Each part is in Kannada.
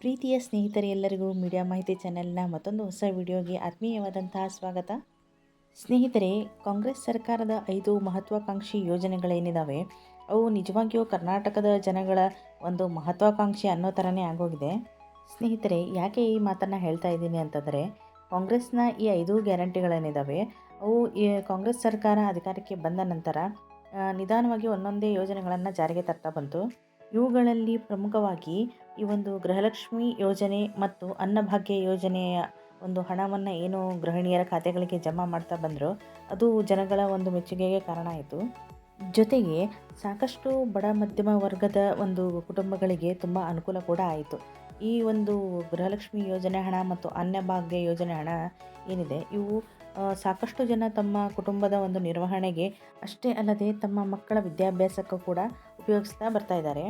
ಪ್ರೀತಿಯ ಸ್ನೇಹಿತರೆ, ಎಲ್ಲರಿಗೂ ಮೀಡಿಯಾ ಮಾಹಿತಿ ಚಾನೆಲ್ನ ಮತ್ತೊಂದು ಹೊಸ ವಿಡಿಯೋಗೆ ಆತ್ಮೀಯವಾದಂತಹ ಸ್ವಾಗತ. ಸ್ನೇಹಿತರೆ, ಕಾಂಗ್ರೆಸ್ ಸರ್ಕಾರದ 5 ಮಹತ್ವಾಕಾಂಕ್ಷಿ ಯೋಜನೆಗಳೇನಿದ್ದಾವೆ ಅವು ನಿಜವಾಗಿಯೂ ಕರ್ನಾಟಕದ ಜನಗಳ ಒಂದು ಮಹತ್ವಾಕಾಂಕ್ಷಿ ಅನ್ನೋ ಥರನೇ ಆಗೋಗಿದೆ. ಸ್ನೇಹಿತರೆ, ಯಾಕೆ ಈ ಮಾತನ್ನು ಹೇಳ್ತಾ ಇದ್ದೀನಿ ಅಂತಂದರೆ, ಕಾಂಗ್ರೆಸ್ನ ಈ 5 ಗ್ಯಾರಂಟಿಗಳೇನಿದ್ದಾವೆ ಅವು ಕಾಂಗ್ರೆಸ್ ಸರ್ಕಾರ ಅಧಿಕಾರಕ್ಕೆ ಬಂದ ನಂತರ ನಿಧಾನವಾಗಿ ಒಂದೊಂದೇ ಯೋಜನೆಗಳನ್ನು ಜಾರಿಗೆ ತರ್ತಾ ಬಂತು. ಇವುಗಳಲ್ಲಿ ಪ್ರಮುಖವಾಗಿ ಈ ಒಂದು ಗೃಹಲಕ್ಷ್ಮಿ ಯೋಜನೆ ಮತ್ತು ಅನ್ನಭಾಗ್ಯ ಯೋಜನೆಯ ಒಂದು ಹಣವನ್ನು ಏನು ಗೃಹಿಣಿಯರ ಖಾತೆಗಳಿಗೆ ಜಮಾ ಮಾಡ್ತಾ ಬಂದರು, ಅದು ಜನಗಳ ಒಂದು ಮೆಚ್ಚುಗೆಗೆ ಕಾರಣ ಆಯಿತು. ಜೊತೆಗೆ ಸಾಕಷ್ಟು ಬಡ ಮಧ್ಯಮ ವರ್ಗದ ಒಂದು ಕುಟುಂಬಗಳಿಗೆ ತುಂಬ ಅನುಕೂಲ ಕೂಡ ಆಯಿತು. ಈ ಒಂದು ಗೃಹಲಕ್ಷ್ಮಿ ಯೋಜನೆ ಹಣ ಮತ್ತು ಅನ್ನಭಾಗ್ಯ ಯೋಜನೆ ಹಣ ಏನಿದೆ, ಇವು ಸಾಕಷ್ಟು ಜನ ತಮ್ಮ ಕುಟುಂಬದ ಒಂದು ನಿರ್ವಹಣೆಗೆ ಅಷ್ಟೇ ಅಲ್ಲದೆ ತಮ್ಮ ಮಕ್ಕಳ ವಿದ್ಯಾಭ್ಯಾಸಕ್ಕೂ ಕೂಡ ಉಪಯೋಗಿಸ್ತಾ ಬರ್ತಾ ಇದ್ದಾರೆ.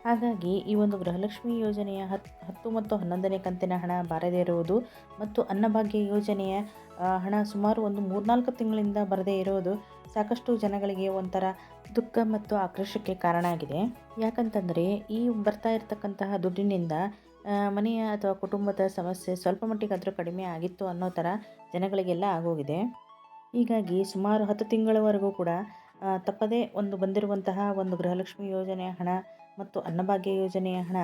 ಹಾಗಾಗಿ ಈ ಒಂದು ಗೃಹಲಕ್ಷ್ಮಿ ಯೋಜನೆಯ 10 ಮತ್ತು 11ನೇ ಕಂತಿನ ಹಣ ಬಾರದೇ ಇರುವುದು ಮತ್ತು ಅನ್ನಭಾಗ್ಯ ಯೋಜನೆಯ ಹಣ ಸುಮಾರು ಒಂದು 3-4 ತಿಂಗಳಿಂದ ಬರದೇ ಇರೋದು ಸಾಕಷ್ಟು ಜನಗಳಿಗೆ ಒಂಥರ ದುಃಖ ಮತ್ತು ಆಕ್ರೋಶಕ್ಕೆ ಕಾರಣ ಆಗಿದೆ. ಯಾಕಂತಂದರೆ ಈ ಬರ್ತಾ ಇರತಕ್ಕಂತಹ ದುಡ್ಡಿನಿಂದ ಮನೆಯ ಅಥವಾ ಕುಟುಂಬದ ಸಮಸ್ಯೆ ಸ್ವಲ್ಪ ಮಟ್ಟಿಗಾದರೂ ಕಡಿಮೆ ಆಗಿತ್ತು ಅನ್ನೋ ಥರ ಜನಗಳಿಗೆಲ್ಲ ಆಗೋಗಿದೆ. ಹೀಗಾಗಿ ಸುಮಾರು 10 ತಿಂಗಳವರೆಗೂ ಕೂಡ ತಪ್ಪದೇ ಬಂದಿರುವಂತಹ ಒಂದು ಗೃಹಲಕ್ಷ್ಮಿ ಯೋಜನೆಯ ಹಣ ಮತ್ತು ಅನ್ನಭಾಗ್ಯ ಯೋಜನೆಯ ಹಣ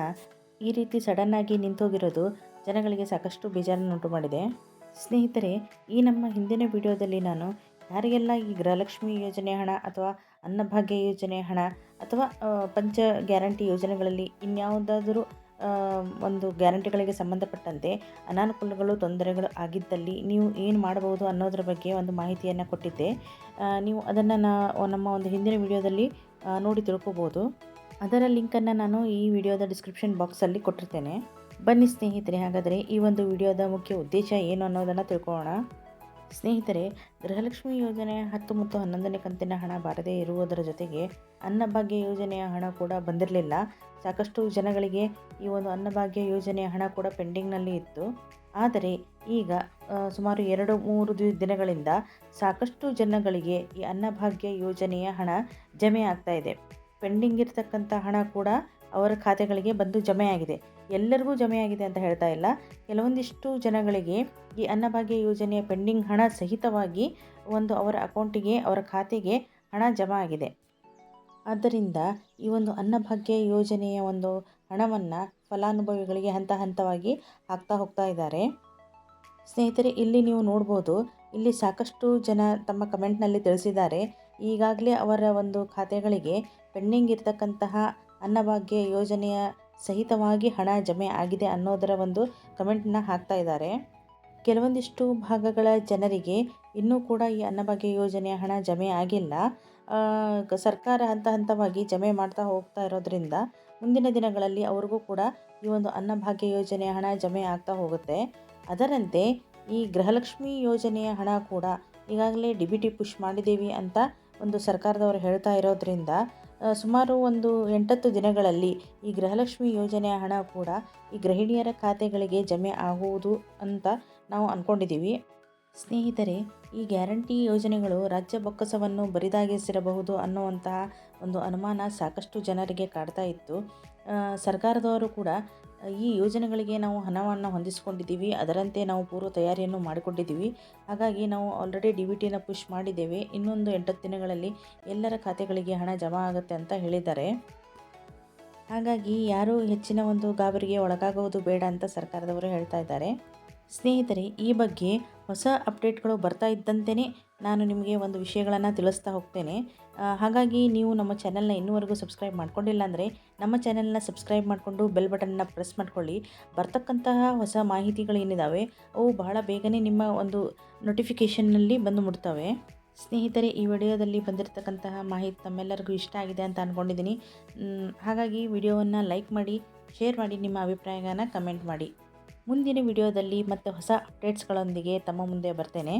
ಈ ರೀತಿ ಸಡನ್ನಾಗಿ ನಿಂತೋಗಿರೋದು ಜನಗಳಿಗೆ ಸಾಕಷ್ಟು ಬೇಜಾರನ್ನುಂಟು ಮಾಡಿದೆ. ಸ್ನೇಹಿತರೆ, ಈ ನಮ್ಮ ಹಿಂದಿನ ವಿಡಿಯೋದಲ್ಲಿ ನಾನು ಯಾರಿಗೆಲ್ಲ ಈ ಗೃಹಲಕ್ಷ್ಮಿ ಯೋಜನೆಯ ಹಣ ಅಥವಾ ಅನ್ನಭಾಗ್ಯ ಯೋಜನೆಯ ಹಣ ಅಥವಾ ಪಂಚ ಗ್ಯಾರಂಟಿ ಯೋಜನೆಗಳಲ್ಲಿ ಇನ್ಯಾವುದಾದರೂ ಒಂದು ಗ್ಯಾರಂಟಿಗಳಿಗೆ ಸಂಬಂಧಪಟ್ಟಂತೆ ಅನಾನುಕೂಲಗಳು ತೊಂದರೆಗಳು ಆಗಿದ್ದಲ್ಲಿ ನೀವು ಏನು ಮಾಡಬಹುದು ಅನ್ನೋದ್ರ ಬಗ್ಗೆ ಒಂದು ಮಾಹಿತಿಯನ್ನು ಕೊಟ್ಟಿದ್ದೆ. ನೀವು ಅದನ್ನು ನಮ್ಮ ಒಂದು ಹಿಂದಿನ ವಿಡಿಯೋದಲ್ಲಿ ನೋಡಿ ತಿಳ್ಕೊಬೋದು. ಅದರ ಲಿಂಕನ್ನು ನಾನು ಈ ವಿಡಿಯೋದ ಡಿಸ್ಕ್ರಿಪ್ಷನ್ ಬಾಕ್ಸಲ್ಲಿ ಕೊಟ್ಟಿರ್ತೇನೆ. ಬನ್ನಿ ಸ್ನೇಹಿತರೆ, ಹಾಗಾದರೆ ಈ ಒಂದು ವಿಡಿಯೋದ ಮುಖ್ಯ ಉದ್ದೇಶ ಏನು ಅನ್ನೋದನ್ನು ತಿಳ್ಕೊಳ್ಳೋಣ. ಸ್ನೇಹಿತರೆ, ಗೃಹಲಕ್ಷ್ಮಿ ಯೋಜನೆಯ 10 ಮತ್ತು 11ನೇ ಕಂತಿನ ಹಣ ಬಾರದೇ ಇರುವುದರ ಜೊತೆಗೆ ಅನ್ನಭಾಗ್ಯ ಯೋಜನೆಯ ಹಣ ಕೂಡ ಬಂದಿರಲಿಲ್ಲ. ಸಾಕಷ್ಟು ಜನಗಳಿಗೆ ಈ ಒಂದು ಅನ್ನಭಾಗ್ಯ ಯೋಜನೆಯ ಹಣ ಕೂಡ ಪೆಂಡಿಂಗ್ನಲ್ಲಿ ಇತ್ತು. ಆದರೆ ಈಗ ಸುಮಾರು 2-3 ದಿನಗಳಿಂದ ಸಾಕಷ್ಟು ಜನಗಳಿಗೆ ಈ ಅನ್ನಭಾಗ್ಯ ಯೋಜನೆಯ ಹಣ ಜಮೆ ಆಗ್ತಾ ಇದೆ. ಪೆಂಡಿಂಗ್ ಇರತಕ್ಕಂಥ ಹಣ ಕೂಡ ಅವರ ಖಾತೆಗಳಿಗೆ ಬಂದು ಜಮೆಯಾಗಿದೆ. ಎಲ್ಲರಿಗೂ ಜಮೆಯಾಗಿದೆ ಅಂತ ಹೇಳ್ತಾ ಇಲ್ಲ, ಕೆಲವೊಂದಿಷ್ಟು ಜನಗಳಿಗೆ ಈ ಅನ್ನಭಾಗ್ಯ ಯೋಜನೆಯ ಪೆಂಡಿಂಗ್ ಹಣ ಸಹಿತವಾಗಿ ಅವರ ಅಕೌಂಟಿಗೆ, ಅವರ ಖಾತೆಗೆ ಹಣ ಜಮಾ ಆಗಿದೆ. ಆದ್ದರಿಂದ ಈ ಒಂದು ಅನ್ನಭಾಗ್ಯ ಯೋಜನೆಯ ಒಂದು ಹಣವನ್ನು ಫಲಾನುಭವಿಗಳಿಗೆ ಹಂತ ಹಂತವಾಗಿ ಹಾಕ್ತಾ ಹೋಗ್ತಾ ಇದ್ದಾರೆ. ಸ್ನೇಹಿತರೆ, ಇಲ್ಲಿ ನೀವು ನೋಡ್ಬೋದು, ಇಲ್ಲಿ ಸಾಕಷ್ಟು ಜನ ತಮ್ಮ ಕಮೆಂಟ್ನಲ್ಲಿ ತಿಳಿಸಿದ್ದಾರೆ, ಈಗಾಗಲೇ ಅವರ ಒಂದು ಖಾತೆಗಳಿಗೆ ಪೆಂಡಿಂಗ್ ಇರತಕ್ಕಂತಹ ಅನ್ನಭಾಗ್ಯ ಯೋಜನೆಯ ಸಹಿತವಾಗಿ ಹಣ ಜಮೆ ಆಗಿದೆ ಅನ್ನೋದರ ಒಂದು ಕಮೆಂಟನ್ನ ಹಾಕ್ತಾ ಇದ್ದಾರೆ. ಕೆಲವೊಂದಿಷ್ಟು ಭಾಗಗಳ ಜನರಿಗೆ ಇನ್ನೂ ಕೂಡ ಈ ಅನ್ನಭಾಗ್ಯ ಯೋಜನೆಯ ಹಣ ಜಮೆ ಆಗಿಲ್ಲ. ಸರ್ಕಾರ ಹಂತ ಹಂತವಾಗಿ ಜಮೆ ಮಾಡ್ತಾ ಹೋಗ್ತಾ ಇರೋದ್ರಿಂದ ಮುಂದಿನ ದಿನಗಳಲ್ಲಿ ಅವ್ರಿಗೂ ಕೂಡ ಈ ಒಂದು ಅನ್ನಭಾಗ್ಯ ಯೋಜನೆಯ ಹಣ ಜಮೆ ಆಗ್ತಾ ಹೋಗುತ್ತೆ. ಅದರಂತೆ ಈ ಗೃಹಲಕ್ಷ್ಮಿ ಯೋಜನೆಯ ಹಣ ಕೂಡ ಈಗಾಗಲೇ DBT ಪುಷ್ ಮಾಡಿದ್ದೀವಿ ಅಂತ ಒಂದು ಸರ್ಕಾರದವರು ಹೇಳ್ತಾ ಇರೋದ್ರಿಂದ ಸುಮಾರು 8-10 ದಿನಗಳಲ್ಲಿ ಈ ಗೃಹಲಕ್ಷ್ಮಿ ಯೋಜನೆಯ ಹಣ ಕೂಡ ಈ ಗೃಹಿಣಿಯರ ಖಾತೆಗಳಿಗೆ ಜಮೆ ಆಗುವುದು ಅಂತ ನಾವು ಅಂದ್ಕೊಂಡಿದ್ದೀವಿ. ಸ್ನೇಹಿತರೆ, ಈ ಗ್ಯಾರಂಟಿ ಯೋಜನೆಗಳು ರಾಜ್ಯ ಬೊಕ್ಕಸವನ್ನು ಬರಿದಾಗಿಸಿರಬಹುದು ಅನ್ನುವಂತಹ ಒಂದು ಅನುಮಾನ ಸಾಕಷ್ಟು ಜನರಿಗೆ ಕಾಡ್ತಾ ಇತ್ತು. ಸರ್ಕಾರದವರು ಕೂಡ ಈ ಯೋಜನೆಗಳಿಗೆ ನಾವು ಹಣವನ್ನು ಹೊಂದಿಸಿಕೊಂಡಿದ್ದೀವಿ, ಅದರಂತೆ ನಾವು ಪೂರ್ವ ತಯಾರಿಯನ್ನು ಮಾಡಿಕೊಂಡಿದ್ದೀವಿ, ಹಾಗಾಗಿ ನಾವು ಆಲ್ರೆಡಿ DBTನ ಪುಷ್ ಮಾಡಿದ್ದೇವೆ, ಇನ್ನೊಂದು 8 ದಿನಗಳಲ್ಲಿ ಎಲ್ಲರ ಖಾತೆಗಳಿಗೆ ಹಣ ಜಮಾ ಆಗುತ್ತೆ ಅಂತ ಹೇಳಿದ್ದಾರೆ. ಹಾಗಾಗಿ ಯಾರೂ ಹೆಚ್ಚಿನ ಒಂದು ಗಾಬರಿಗೆ ಒಳಗಾಗುವುದು ಬೇಡ ಅಂತ ಸರ್ಕಾರದವರು ಹೇಳ್ತಾ ಇದ್ದಾರೆ. ಸ್ನೇಹಿತರೆ, ಈ ಬಗ್ಗೆ ಹೊಸ ಅಪ್ಡೇಟ್ಗಳು ಬರ್ತಾ ಇದ್ದಂತೆಯೇ ನಾನು ನಿಮಗೆ ಒಂದು ವಿಷಯಗಳನ್ನು ತಿಳಿಸ್ತಾ ಹೋಗ್ತೇನೆ. ಹಾಗಾಗಿ ನೀವು ನಮ್ಮ ಚಾನೆಲ್ನ ಇನ್ನೂವರೆಗೂ ಸಬ್ಸ್ಕ್ರೈಬ್ ಮಾಡ್ಕೊಂಡಿಲ್ಲ ಅಂದರೆ ನಮ್ಮ ಚಾನೆಲ್ನ ಸಬ್ಸ್ಕ್ರೈಬ್ ಮಾಡಿಕೊಂಡು ಬೆಲ್ ಬಟನ್ನ ಪ್ರೆಸ್ ಮಾಡ್ಕೊಳ್ಳಿ. ಬರ್ತಕ್ಕಂತಹ ಹೊಸ ಮಾಹಿತಿಗಳೇನಿದ್ದಾವೆ ಅವು ಬಹಳ ಬೇಗನೆ ನಿಮ್ಮ ಒಂದು ನೋಟಿಫಿಕೇಷನ್ನಲ್ಲಿ ಬಂದು ಮುಟ್ತವೆ. ಸ್ನೇಹಿತರೆ, ಈ ವಿಡಿಯೋದಲ್ಲಿ ಬಂದಿರತಕ್ಕಂತಹ ಮಾಹಿತಿ ತಮ್ಮೆಲ್ಲರಿಗೂ ಇಷ್ಟ ಆಗಿದೆ ಅಂತ ಅಂದ್ಕೊಂಡಿದ್ದೀನಿ. ಹಾಗಾಗಿ ವಿಡಿಯೋವನ್ನು ಲೈಕ್ ಮಾಡಿ, ಶೇರ್ ಮಾಡಿ, ನಿಮ್ಮ ಅಭಿಪ್ರಾಯನ ಕಮೆಂಟ್ ಮಾಡಿ. ಮುಂದಿನ ವಿಡಿಯೋದಲ್ಲಿ ಮತ್ತೆ ಹೊಸ ಅಪ್ಡೇಟ್ಸ್ಗಳೊಂದಿಗೆ ತಮ್ಮ ಮುಂದೆ ಬರ್ತೇನೆ.